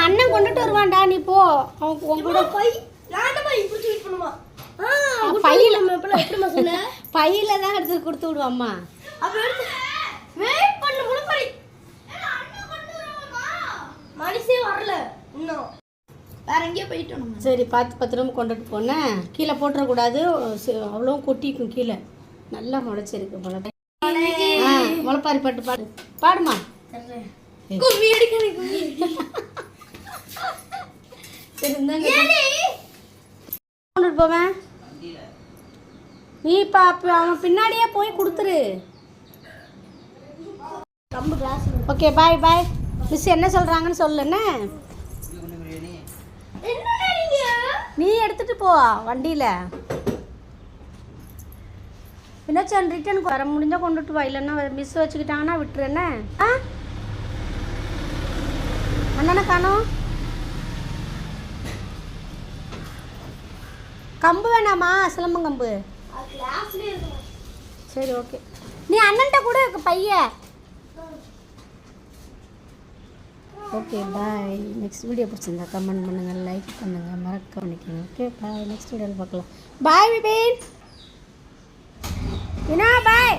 அண்ணன் கொண்டுட்டு வருவான்டா, நீ போ. அவன் உன் கூட போய் நானே இப்படி ட்வீட் பண்ணுமா? பையில எப்படிமா சொன்ன? பையில தான் எடுத்து கொடுத்து விடுவாம்மா. அப்ப எடுத்து வெயிட் பண்ணு முழுப்பறி. அண்ணன் கொண்டு வரமா? மனுஷே வரல இன்னும். வேற எங்கேயோ போயிட்டோம் நம்ம. சரி, பார்த்து பத்திரமா கொண்டுட்டு போனேன். கீழே போட்டுறக்கூடாது, அவ்வளோ கொட்டிக்கும் கீழே. நல்லா முளைச்சிருக்கு முளை. முளைப்பாரி பாட்டு பாடு. பாடுமா. கும்மி அடிக்கிறேன் கும்மி. சரி, இந்தாங்க கொண்டுட்டு போவேன். நீ அவன் பின்னாடியே போய் கொடுத்துரு. கம்பு கிளாஸ். ஓகே, பாய் பாய். மிஸ் என்ன சொல்கிறாங்கன்னு சொல்லுண்ணே. நீ எடுத்துகிட்டு போ வண்டியில். பின்னாச்சான் ரிட்டர்னுக்கு வர முடிஞ்சால் கொண்டுட்டு வா, இல்லைன்னா மிஸ் வச்சுக்கிட்டாங்கன்னா விட்டுருண்ணே. ஆ அண்ணனை காணோம். கம்பு வேணாமா? சிலம்பங்கம்பு. சரி, ஓகே. நீ அண்ணன்ட்ட கூட பைய. ஓகே, பாய். நெக்ஸ்ட் வீடியோ பிடிச்சிருந்தா கமெண்ட் பண்ணுங்கள், லைக் பண்ணுங்கள், மறக்க பண்ணிக்கோங்க. ஓகே, பாய். நெக்ஸ்ட் வீடியோவில் பார்க்கலாம். பாய் விபின். பாய்.